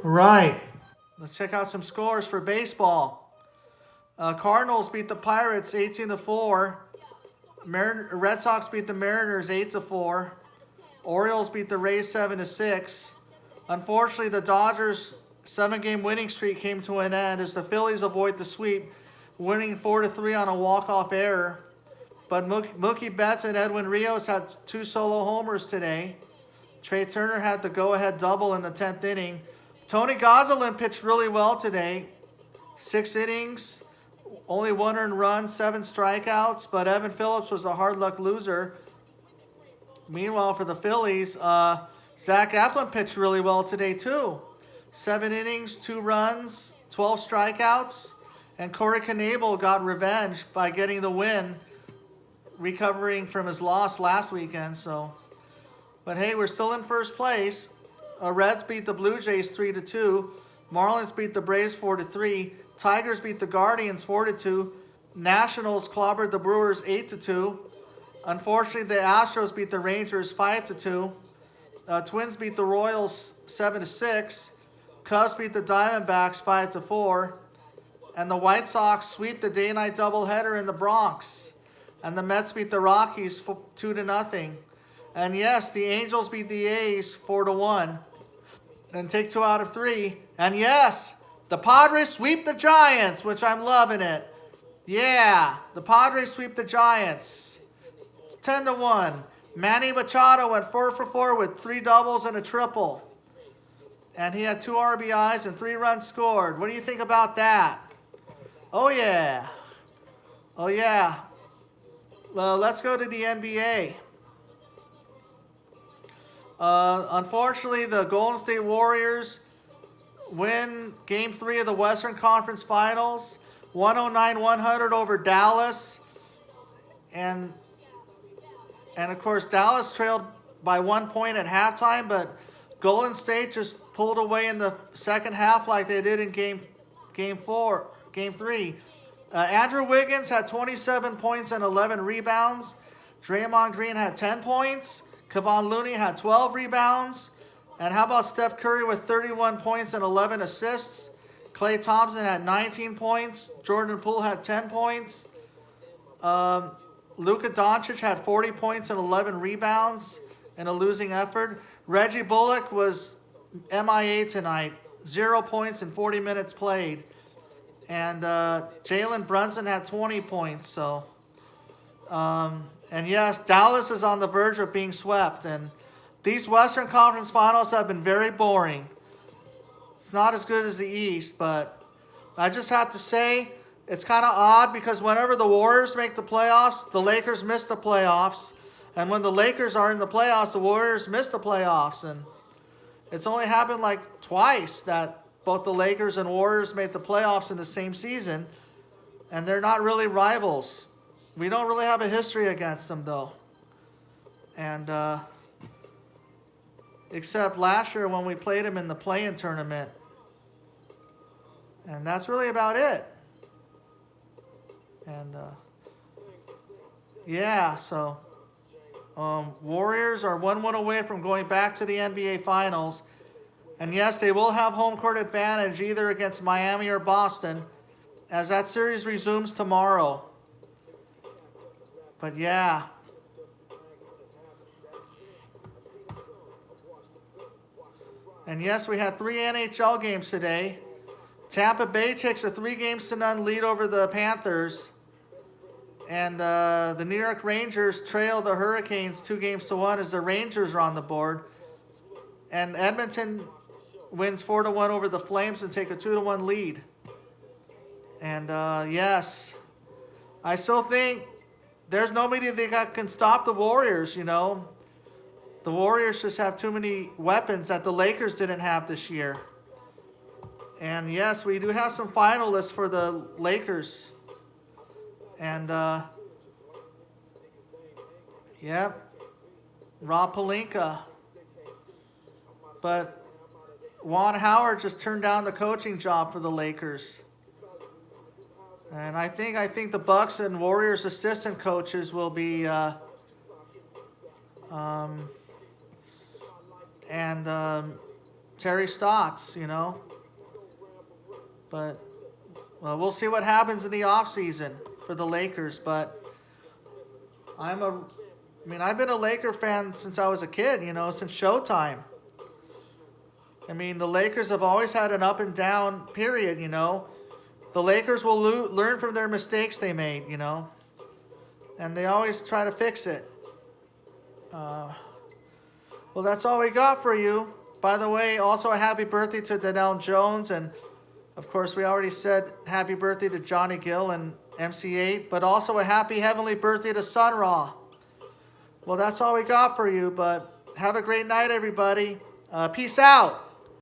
Right. Let's check out some scores for baseball. Cardinals beat the Pirates 18-4. Red Sox beat the Mariners 8-4. Orioles beat the Rays 7-6. Unfortunately, the Dodgers' 7-game winning streak came to an end as the Phillies avoid the sweep, winning 4-3 on a walk-off error. But Mookie Betts and Edwin Rios had 2 solo homers today. Trey Turner had the go-ahead double in the 10th inning. Tony Gonsolin pitched really well today. 6 innings, only 1 earned run, 7 strikeouts, but Evan Phillips was a hard luck loser. Meanwhile, for the Phillies, Zach Eflin pitched really well today too. 7 innings, 2 runs, 12 strikeouts, and Corey Knebel got revenge by getting the win, recovering from his loss last weekend. But hey, we're still in first place. Reds beat the Blue Jays 3-2. Marlins beat the Braves 4-3. Tigers beat the Guardians 4-2. Nationals clobbered the Brewers 8-2. Unfortunately, the Astros beat the Rangers 5-2. Twins beat the Royals 7-6. Cubs beat the Diamondbacks 5-4. And the White Sox sweep the day-night doubleheader in the Bronx. And the Mets beat the Rockies 2-0. And yes, the Angels beat the A's 4-1. And take 2 out of 3. And yes, the Padres sweep the Giants, which I'm loving it. Yeah, the Padres sweep the Giants. It's 10-1. Manny Machado went 4-for-4 with 3 doubles and a triple. And he had 2 RBIs and 3 runs scored. What do you think about that? Oh, yeah. Oh, yeah. Let's go to the NBA. Unfortunately, the Golden State Warriors win Game 3 of the Western Conference Finals, 109-100 over Dallas. And of course, Dallas trailed by 1 point at halftime, but Golden State just pulled away in the second half like they did in Game 3. Andrew Wiggins had 27 points and 11 rebounds. Draymond Green had 10 points. Kevon Looney had 12 rebounds. And how about Steph Curry with 31 points and 11 assists? Klay Thompson had 19 points. Jordan Poole had 10 points. Luka Doncic had 40 points and 11 rebounds in a losing effort. Reggie Bullock was MIA tonight. 0 points in 40 minutes played. And Jalen Brunson had 20 points. And yes, Dallas is on the verge of being swept. And these Western Conference Finals have been very boring. It's not as good as the East, but I just have to say it's kind of odd because whenever the Warriors make the playoffs, the Lakers miss the playoffs. And when the Lakers are in the playoffs, the Warriors miss the playoffs. And it's only happened like twice that both the Lakers and Warriors made the playoffs in the same season. And they're not really rivals. We don't really have a history against them, though. And except last year when we played them in the play-in tournament. And that's really about it. And yeah, so Warriors are 1-1 away from going back to the NBA Finals. And yes, they will have home court advantage either against Miami or Boston, as that series resumes tomorrow. But yeah. And yes, we had 3 NHL games today. Tampa Bay takes a 3-0 lead over the Panthers. And the New York Rangers trail the Hurricanes 2-1 as the Rangers are on the board. And Edmonton wins 4-1 over the Flames and take a 2-1 lead. And yes, I still think there's nobody that can stop the Warriors, you know. The Warriors just have too many weapons that the Lakers didn't have this year. And yes, we do have some finalists for the Lakers. And, yep, Rob Pelinka. But Juan Howard just turned down the coaching job for the Lakers. And I think the Bucks and Warriors assistant coaches will be Terry Stotts, you know. But well, we'll see what happens in the offseason for the Lakers. But I've been a Laker fan since I was a kid, you know, since Showtime. I mean, the Lakers have always had an up and down period, you know. The Lakers will learn from their mistakes they made, you know. And they always try to fix it. Well, that's all we got for you. By the way, also a happy birthday to Donnell Jones. And, of course, we already said happy birthday to Johnny Gill and MC8. But also a happy heavenly birthday to Sun Ra. Well, that's all we got for you. But have a great night, everybody. Peace out.